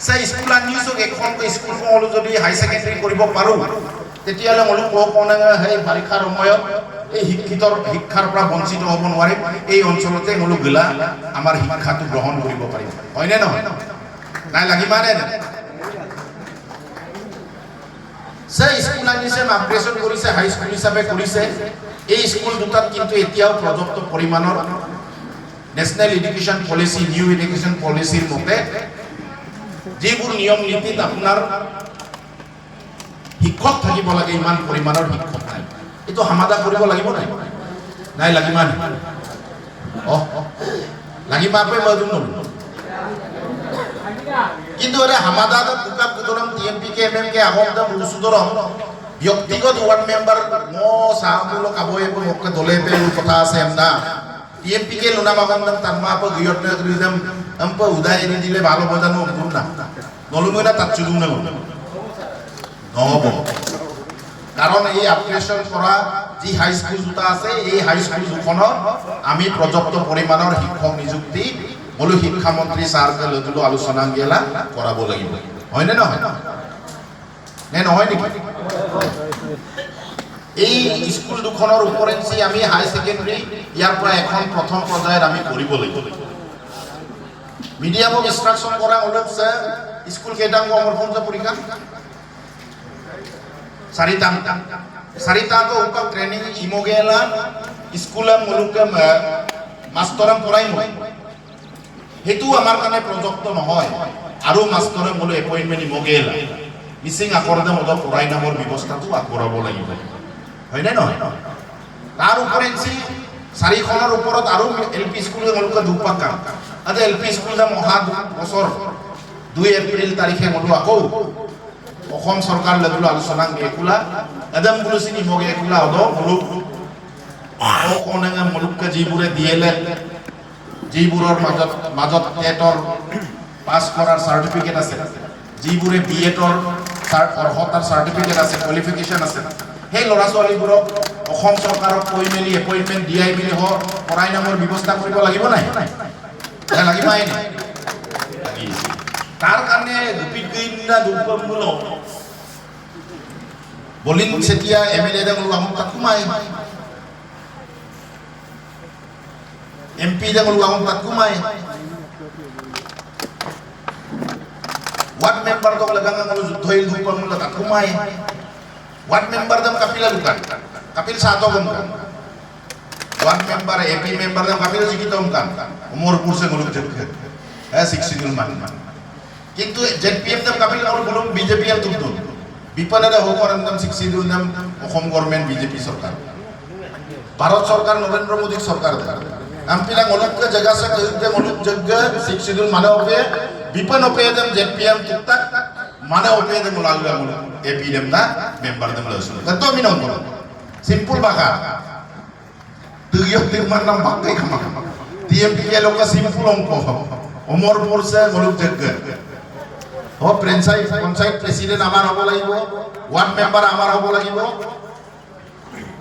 সে স্কুল আনিছো এখন স্কুল হলো যদি হাই সেকেন্ডাৰি কৰিব পাৰো তেতিয়ালে মলু কোনে সেই বাৰিষাৰ সময়ত এই শিক্ষাৰ পৰা বঞ্চিত হ'ব নোৱাৰে এই অঞ্চলতে মলু গলা আমাৰ শিক্ষাটো গ্ৰহণ কৰিব পাৰিব হয়নে নহয় নাই লাগি মানে সে স্কুল আনিছে আপগ্ৰেডেশন কৰিছে হাই স্কুল হিচাপে কৰিছে এই স্কুল দুটাত কিন্তু এতিয়াও পৰ্যাপ্ত পৰিমাণৰ national education policy new education পলিসিৰ মতে যিবোৰ নিয়ম নীতিত আপোনাৰ শিক্ষক থাকিব লাগে ইমান পৰিমাণৰ শিক্ষক নাই এটো সমাধান কৰিব লাগিব নাই নাই লাগিব মানে লাগিব আপে মদুন কিন্তু এর সমাধান দুকাপ দুদরম টিএমপিকে এমএমকে আগমদম রুসুদরম ব্যক্তিগত ওয়ার্ড মেম্বার মো সামুলো কাবয়ে মক্কা দলে পে কথা আছে এমনা টিএমপিকে লুনা মাগমদম তানমা আপ গিয়তনে দিলাম আমপ উদাই এনে দিলে ভালো বজানো অমুন না নলুমনা তাচুদুম না নহব কারণ এই আপগ্রেডেশন করা যে হাই স্কুল দুটা আছে এই হাই স্কুল দুখনৰ আমি পৰ্যাপ্ত পৰিমাণৰ শিক্ষক নিযুক্তি বলো শিক্ষামন্ত্ৰী স্যাৰকে লতুলো আলোচনা গেলা কৰাব লাগিব হয়নে নহয় নে নহয় নেকি এই স্কুল দুখনৰ উপৰেঞ্চি আমি হাই সেকেন্ডাৰি ইয়াৰ পৰা এখন প্ৰথম পৰ্যায়ত আমি কৰিব লাগিব মিডিয়াম অফ ইনস্ট্ৰাকশন কৰা অলপছে স্কুল কেইটাং অমৰপঞ্জ পৰীক্ষা চাৰিটাংক উপক ট্ৰেনিং ইমগেলা স্কুলাম মুলুকম মাষ্টৰম পৰাই মই হেতু আমাৰ কাৰণে প্ৰযুক্ত নহয় আৰু মাষ্টৰে মূল এপইন্টমেন্ট ইমগেলা মিসিং আকৰদে মদ পৰাই নামৰ ব্যৱস্থাটো আগবঢ়াব লাগিব হয়নে নহয় তাৰ উপৰেঞ্চি চাৰিখনৰ ওপৰত আৰু এলপি স্কুল মূলক দুপাক কাম আতে এলপি স্কুল যে মহা বছৰ 2 এপ্ৰিল তাৰিখে মূল আকৌ অসম সরকার লেভেল আলোচনা একুলা এদম বুলুসিনি মগে একুলা হদো মুলুক ও কোনেঙ্গা মুলুককে জিবুরে দিয়েলে জিবুরর মাজত টেটর পাস করার সার্টিফিকেট আছে জিবুরে বিএটর অর্হতার সার্টিফিকেট আছে কোয়ালিফিকেশন আছে সেই লৰা ছোৱালীবোৰক অসম সৰকাৰক কৈ মেলি এপইন্টমেন্ট দিয়াই মেলি হ পঢ়াই নামৰ ব্যৱস্থা কৰিব লাগিব নাই লাগিব নাই তার কারণে দুপিগিনা দুপমুল বলিন সেটিয়া এমএলএ দে মুলু আমন তাকুমাই এমপি দে মুলু আমন তাকুমাই ওয়ার্ড মেম্বার দক লাগাঙ্গা মুলু যুদ্ধইল দুপমুল তাকুমাই ওয়ার্ড মেম্বার দম কাপিলা দুকান কাপিল সাতো গমকান ওয়ার্ড মেম্বার এপি মেম্বার দম কাপিলা জিকিতম কান উমরপুর সে মুলু জেকে শিক্ষিতুল মান কিন্তু জেপিএম দম কাপিল আর বলুম বিজেপি আর তুমতুম বিপনেরে হোকরন দম শিক্ষিতুল নাম অসম গভর্নমেন্ট বিজেপি সরকার ভারত সরকার নরেন্দ্র মোদী সরকার আমপিলা মলুককে জায়গা সে কইতে মলুক জগ্গ শিক্ষিতুল মানে হবে বিপন ওপে দম জেপিএম তুতাক মানে ওপে দম লালগা মলুক এপি দম না মেম্বার দম লসুন তো আমি নম বল সিম্পল বাকা তুইও তিরমান নাম বাকাই খামা টিএমপি কে লোক সিম্পল অঙ্ক অমরপুর সে মলুক জগ্গ ও পঞ্চায়েত প্রেসিডেন্ট আমার হব লাগিব ওয়ার্ড মেম্বার আমার হব লাগিব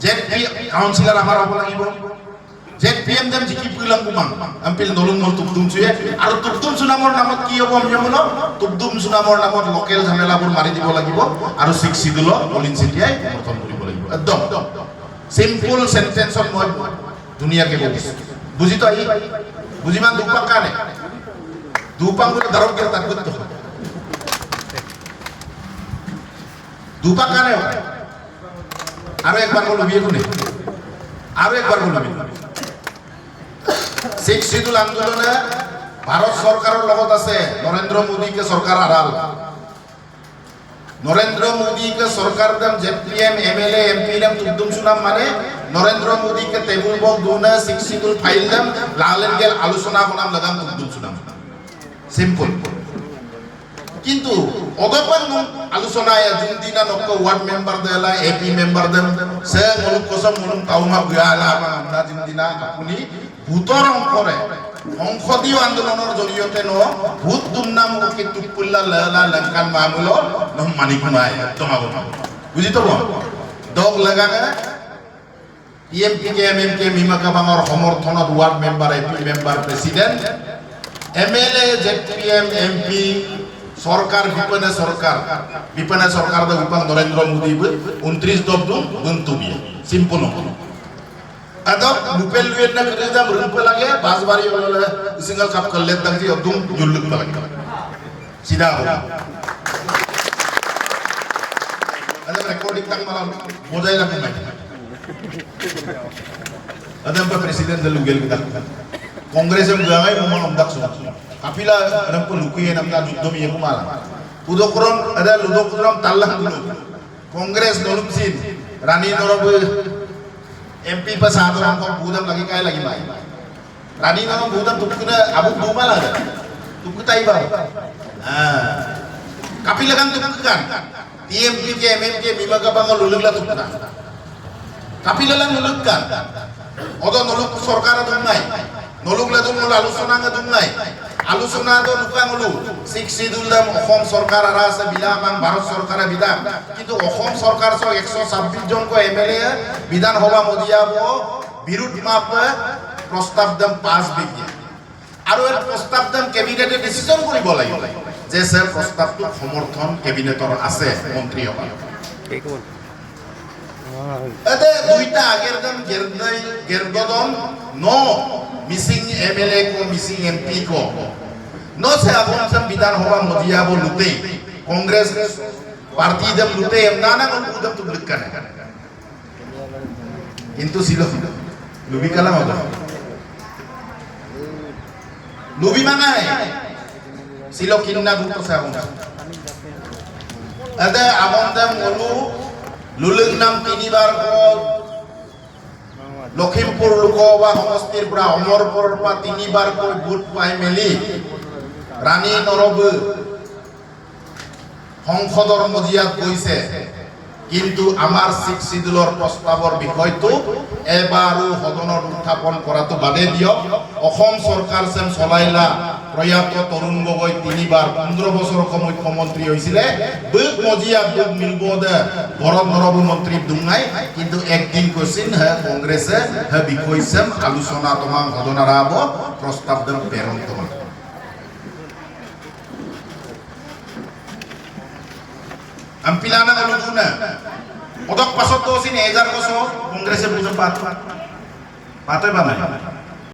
জেপি কাউন্সিলর আমার হব লাগিব জেপিএম দেম জিকি পুইলাম কুমান আম্পিল নলুন মল তুবদুম সুয়ে আর তুবদুম সুনামৰ নামত কি হব আমি বলো তুবদুম সুনামৰ নামত লোকেল ঝামেলাবোৰ মাৰি দিব লাগিব আৰ শিক্ষিতুল বলিন সেটিয়াই গঠন কৰিব লাগিব একদম সিম্পল সেন্টেন্সত মই দুনিয়াকে বলিছো বুঝি তো আই বুঝিমান দুপাক কানে দুপাঙ্গুলো দারুকের তাৎপর্য দুপাক কানে আরো একবার বলবো বিয়ে কোনে আরো একবার বলবো শিক্ষিতুল আন্দোলনে ভারত সরকারের লগত আছে নরেন্দ্র মোদীকে সরকার আড়াল নরেন্দ্র মোদীকে সরকার দেম জেপিএম এমএলএ এমপি দেম তুদুম সুনাম মানে নরেন্দ্র মোদীকে টেবুল বক দুনা শিক্ষিতুল ফাইল দেম লালেন গেল আলোচনা বনাম লাগাম তুদুম সুনাম সিম্পল কিন্তু অগপন আলোচনায় দিনা নক ওয়ার্ড মেম্বার দেলা এপি মেম্বার দেম সে মুলুক কসম মুলুক তাওমা বুয়ালা আমরা দিনা আপনি ভূতর অঙ্করে সংসদীয় আন্দোলনের জড়িয়তে ন ভূত দুমনাম কি তুপুল্লা লালা লঙ্কান মামুল নহ মানিক নাই তোমাগো বুঝি তো দগ লাগানে টিএমপি কে এমএমকে মিমাকা বাঙর সমর্থনত ward member AP member president MLA JPM MP सरकार विपने सरकार दा उपang नरेंद्र मोदी 29 दबदु बंतुबि सिम्पल अदब मुपेल वेन ना करेदा मुरंपे लगे बाजबारी वाला सिंगल कप कर लेता जी अदुम जुल्लुक लगे सीधा हो अदब रिकॉर्डिंग तक माला मोजाई लगे मैं अदब पे प्रेसिडेंट दल उगेल kita कांग्रेस में गए वो मालूम दक्ष Kapila orang pun lukuin namanya judo miye kumalang. Udokron ada ludokron talang dulu. Kongres dolum sin. Rani norob MP pas satu orang kau budam lagi kaya lagi mai. Rani norob budam tukuna abu duma lah. Tukutai bau. Kapila kan tukukan. TMP ke MMK mima kapangal lulung lah tukuna. Kapila lang lulungkan. Odo noluk sorkar dungai. Noluk lah dungai alusona nggak dungai. আলোচনা তো লুকাঙলু শিক্ষিদুল্লাহ অসম সরকার আছে বিধান ভারত সরকারে বিধান কিন্তু অসম সরকার 126 জন কো MLA বিধান সভা মদিয়াব বিরোধ মাপ প্রস্তাব দম পাস বিজ্ঞা আৰু এৰ প্ৰস্তাব দম ক্যাবিনেটে ডিসিশন কৰিব লাগিব যে স্যাৰ প্ৰস্তাবটো সমৰ্থন ক্যাবিনেটৰ আছে মন্ত্রী সভা এতে দুইটা আগের দম গেরদম নো মিসিং এমএলএ को मिसिंग एमपी को नो से अब हम संविधान होगा मोदिया वो लुटे कांग्रेस पार्टी जब लुटे एमनाना को उदम तुम लिख करने किंतु सिलो लुबी कला होगा लुबी माना है सिलो किन्ना गुप्त से हम अदे अबंदम ओलू लुलुंग नाम तीनी बार को লখিমপুর লোকসভা সমষ্টিৰ পৰা অমৰপুৰৰ পৰা তিনিবাৰকৈ ভোট পাই মেলি ৰাণী নৰব সংসদৰ মজিয়াত গৈছে কিন্তু আমাৰ শিখ শিডিউলৰ প্ৰস্তাৱৰ বিষয়টো এবাৰো সদনৰ উত্থাপন কৰাটো বাদে দিয়ক অসম চৰকাৰ যেন চলাইলা প্ৰয়াত তৰুণ গগৈ তিনিবাৰ 15 বছৰ মুখ্যমন্ত্ৰী হৈছিলে বুক মজিয়া বুক মিলব দে ভৰত নৰব মন্ত্ৰী দুঙাই কিন্তু একদিন কৈছিল হে কংগ্ৰেছে হে বিষয়সম আলোচনা তোমাক সদনৰ আব প্ৰস্তাৱ দম প্ৰেৰণ কৰা Ampilana ngaluguna. Odok pasok to sin 1000 koso Kongres bukan patoy ba man?